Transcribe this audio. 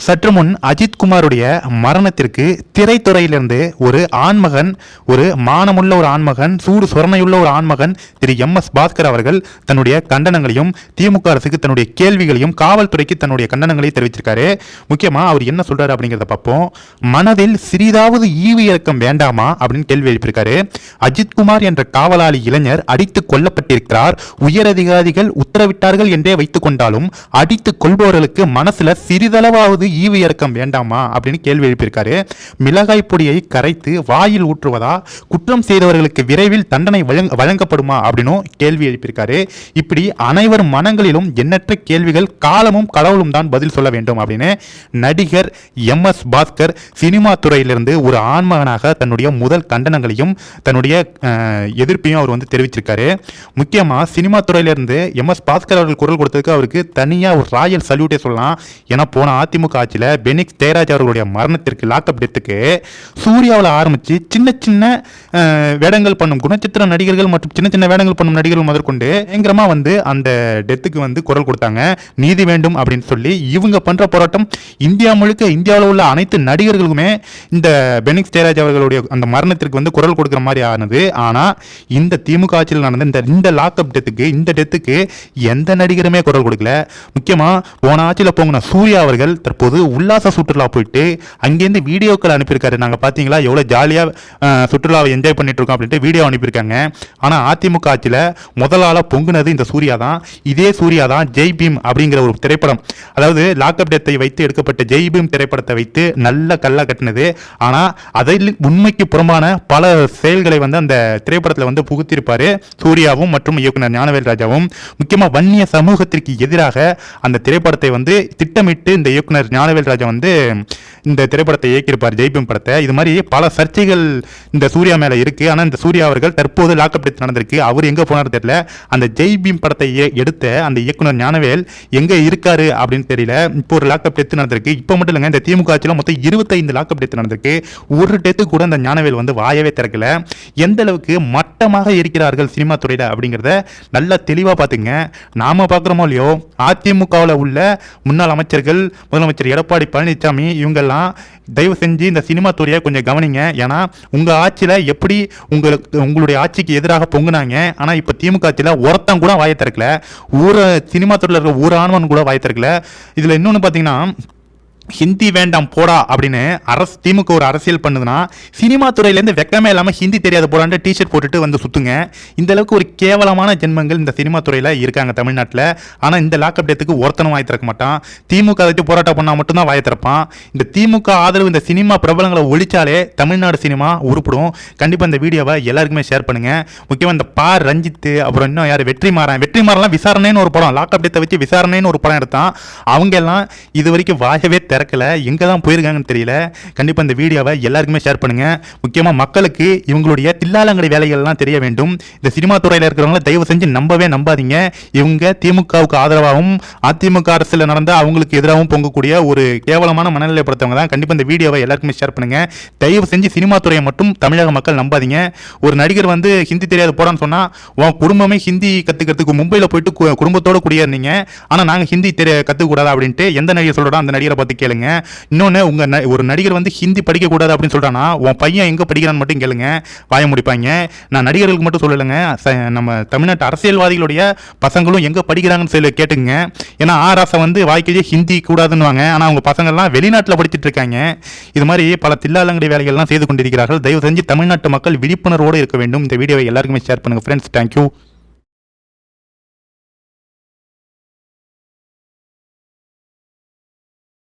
சற்று முன் அஜித் குமாருடைய மரணத்திற்கு திரைத்துறையிலிருந்து ஒரு ஆண்மகன், ஒரு மானமுள்ள ஒரு ஆண்மகன், சூடு சொரணையுள்ள ஒரு ஆண்மகன் திரு MS பாஸ்கர் அவர்கள் தன்னுடைய கண்டனங்களையும், திமுக அரசுக்கு தன்னுடைய கேள்விகளையும், காவல்துறைக்கு தன்னுடைய கண்டனங்களையும் தெரிவிச்சிருக்காரு. முக்கியமா அவர் என்ன சொல்றாரு அப்படிங்கிறத பார்ப்போம். மனதில் சிறிதாவது ஈவு இறக்கம் வேண்டாமா அப்படின்னு கேள்வி எழுப்பியிருக்காரு. அஜித் குமார் என்ற காவலாளி இளைஞர் அடித்துக் கொல்லப்பட்டிருக்கிறார். உயரதிகாரிகள் உத்தரவிட்டார்கள் என்றே வைத்துக் கொண்டாலும் அடித்துக் கொள்பவர்களுக்கு மனசுல சிறிதளவாவது ஈவு இறக்கம் வேண்டாமா அப்படின்னு கேள்வி எழுப்பியிருக்காரு. மிளகாய் பொடியை கரைத்து வாயில் ஊற்றுவதா, குற்றம் செய்தவர்களுக்கு விரைவில் தண்டனை வழங்கப்படுமா அப்படின்னு கேள்வி எழுப்பியிருக்காரு. இப்படி அனைவர் மனங்களிலும் எண்ணற்ற கேள்விகள். காலமும் கடவுளும் தான் பதில் சொல்ல வேண்டும் அப்படின்னு நடிகர் MS பாஸ்கர் சினிமா துறையிலிருந்து ஒரு ஆண்மகனாக தன்னுடைய முதல் கண்டனங்களையும் தன்னுடைய எதிர்ப்பையும் அவர் தெரிவிச்சிருக்காரு. முக்கியமா சினிமா துறையிலிருந்து MS பாஸ்கர் அவர்கள் குரல் கொடுத்ததுக்கு அவருக்கு தனியா ஒரு ராயல் சல்யூட்டே சொல்லலாம். ஏன்னா போன அதிமுக ஆட்சியில் பெனிக்ஸ் ஜெயராஜ் அவர்களுடைய மரணத்திற்கு, லாக்அப் டெத்துக்கு சூர்யாவில் ஆரம்பித்து சின்ன சின்ன வேடங்கள் பண்ணும் குணச்சித்திர நடிகர்கள் மற்றும் சின்ன சின்ன வேடங்கள் பண்ணும் நடிகர்கள் முதற்கொண்டு பயங்கரமாக அந்த டெத்துக்கு குரல் கொடுத்தாங்க. நீதி வேண்டும் அப்படின்னு சொல்லி இவங்க பண்ற போராட்டம் இந்தியா முழுக்க, இந்தியாவில் உள்ள அனைத்து நடிகர்களுக்குமே இந்த பெனிக்ஸ் ஜெயராஜ் அவர்களுடைய அந்த மரணத்திற்கு குரல் கொடுக்குற மாதிரி ஆனது. ஆனால் இந்த திமுக ஆட்சியில் நடந்த இந்த லாக்அப் டெத்துக்கு, இந்த டெத்துக்கு எந்த நடிகருமே குரல் கொடுக்கல. முக்கியமாக போன ஆட்சியில் போங்கின சூர்யா அவர்கள் தற்போது உல்லாச சுற்றுலா போயிட்டு அங்கேருந்து வீடியோக்கள் அனுப்பியிருக்காரு. நாங்கள் பார்த்தீங்களா எவ்வளோ ஜாலியாக சுற்றுலாவை என்ஜாய் பண்ணிட்டு இருக்கோம் அப்படின்ட்டு வீடியோ அனுப்பியிருக்காங்க. ஆனால் அதிமுக ஆட்சியில் முதலாள பொங்குனது இந்த சூர்யா தான். இதே சூர்யா தான் ஜெய் பீம் அப்படிங்கிற ஒரு திரைப்படம், அதாவது லாக்அப் டெத்தை வைத்து எடுக்கப்பட்ட ஜெய் பீம் திரைப்படத்தை வைத்து நல்ல கல்லா கட்டினது. ஆனால் அதில் உண்மைக்கு புறம்பான பல செயல்களை அந்த திரைப்படத்தில் புகுத்திருப்பாரு சூர்யாவும் மற்றும் இயக்குனர் ஞானவேல் ராஜாவும். முக்கியமாக வன்னிய சமூகத்திற்கு எதிராக அந்த திரைப்படத்தை திட்டமிட்டு இந்த இயக்குனர் ஞானவேல் ராஜா இந்த திரைப்படத்தை இயக்கியிருப்பார், ஜெய் பீம் படத்தை. இது மாதிரி பல சர்ச்சைகள் இந்த சூர்யா மேல இருக்கு. ஆனால் இந்த சூர்யா அவர்கள் தற்போது லாக்அப் டெத் நடந்திருக்கு. அவர் எங்க போனார் தெரியல. அந்த ஜெய் பீம் படத்தை எடுத்த அந்த இயக்குனர் ஞானவேல் எங்க இருக்காரு அப்படின்னு தெரியல. இப்போ ஒரு லாக்அப் டெத் நடந்திருக்கு. இப்போ மட்டும் இல்லைங்க, இந்த திமுக ஆட்சியில் மொத்தம் 25 லாக்அப் டெத் நடந்திருக்கு. ஒரு டெத்து கூட அந்த ஞானவேல் வாயவே திறக்கல. எந்த அளவுக்கு மட்டமாக இருக்கிறார்கள் சினிமா துறையில அப்படிங்கிறத நல்லா தெளிவா பாத்துங்க. நாம பாக்குறோமோ இல்லையோ, அதிமுகவில் உள்ள முன்னாள் அமைச்சர்கள், முதலமைச்சர் எடப்பாடி பழனிசாமி இவங்கெல்லாம் தயவு செஞ்சு இந்த சினிமா துறையை கொஞ்சம் கவனிங்க. ஏன்னா உங்க ஆட்சியில எப்படி உங்களுடைய ஆட்சிக்கு எதிராக பொங்குனாங்க. ஆனா இப்ப திமுக ஆட்சியில ஒருத்தன் கூட வாயை திறக்கல. ஒரு சினிமா துறையில் இருக்கிற ஒரு ஆண்மன் கூட வாயை திறக்கல. இதுல இன்னொன்னு பாத்தீங்கன்னா, ஹிந்தி வேண்டாம் போடா அப்படின்னு திமுக ஒரு அரசியல் பண்ணுதுன்னா, சினிமா துறையிலேருந்து வெக்கமே இல்லாமல் ஹிந்தி தெரியாத போடான்னு டிஷர்ட் போட்டுட்டு சுத்துங்க. இந்த அளவுக்கு ஒரு கேவலமான ஜென்மங்கள் இந்த சினிமா துறையில் இருக்காங்க தமிழ்நாட்டில். ஆனால் இந்த லாக்அப் டெத்துக்கு ஒருத்தனும் வாய் திறக்க மாட்டான். திமுக அதை போராட்டம் பண்ணால் மட்டும்தான் வாய் திறப்பான். இந்த திமுக ஆதரவு இந்த சினிமா பிரபலங்களை ஒழிச்சாலே தமிழ்நாடு சினிமா உருப்பிடும். கண்டிப்பாக இந்த வீடியோவை எல்லாருக்குமே ஷேர் பண்ணுங்க. முக்கியமாக இந்த ரஞ்சித், அப்புறம் இன்னும் யார் வெற்றிமாறலாம் விசாரணைன்னு ஒரு படம், லாக்அப் டெத்தை வச்சு விசாரணைன்னு ஒரு படம் எடுத்தான். அவங்க எல்லாம் இது வரைக்கும் வாயவே திறக்கல. எங்க தான் போயிருக்காங்கன்னு தெரியல. கண்டிப்பா இந்த வீடியோவை எல்லாருக்குமே ஷேர் பண்ணுங்க. முக்கியமா மக்களுக்கு இவங்களுடைய தில்லாலங்கடி வேலைகள்லாம் தெரிய வேண்டும். இந்த சினிமா துறையில் இருக்கிறவங்க தயவு செஞ்சு நம்பவே நம்பாதீங்க. இவங்க திமுகவுக்கு ஆதரவாகவும் அதிமுக அரசில் நடந்த அவங்களுக்கு எதிராகவும் பொங்கக்கூடிய ஒரு கேவலமான மனநிலைப்படுத்தவங்க தான். கண்டிப்பா இந்த வீடியோவை எல்லாருக்குமே ஷேர் பண்ணுங்க. தயவு செஞ்சு சினிமா துறையை மட்டும் தமிழக மக்கள் நம்பாதீங்க. ஒரு நடிகர் ஹிந்தி தெரியாது போடான்னு சொன்னா, உன் குடும்பமே ஹிந்தி கத்துக்கிறதுக்கு மும்பையில் போயிட்டு குடும்பத்தோட குடியேறினீங்க. ஆனா நாங்க ஹிந்தி கத்துக்க கூடாது அப்படின்ட்டு எந்த நடிகர் சொல்றோம் அந்த நடிகரை பார்த்து கேளுங்க. இன்னொன்னு, ஒரு நடிகர் ஹிந்தி படிக்க கூடாது அப்படின்னு சொல்றானா, உன் பையன் எங்க படிக்கிறான்னு மட்டும் கேளுங்க, வாய முடிப்பாங்க. நான் நடிகர்களுக்கு மட்டும் சொல்லலைங்க, நம்ம தமிழ்நாட்டு அரசியல்வாதிகளுடைய பசங்களும் எங்க படிக்கிறாங்கன்னு சொல்லி கேட்டுங்க. ஏன்னா ஆராசை வாய்க்கையே ஹிந்தி கூடாதுன்னு, ஆனா அவங்க பசங்கள்லாம் வெளிநாட்டில் படிச்சுட்டு இருக்காங்க. இது மாதிரி பல தில்லாலங்கடி வேலைகள்லாம் செய்து கொண்டிருக்கிறார்கள். தயவு செஞ்சு தமிழ்நாட்டு மக்கள் விழிப்புணர்வோடு இருக்க வேண்டும். இந்த வீடியோவை எல்லாருக்குமே ஷேர் பண்ணுங்க ஃப்ரெண்ட்ஸ். தேங்க்யூ.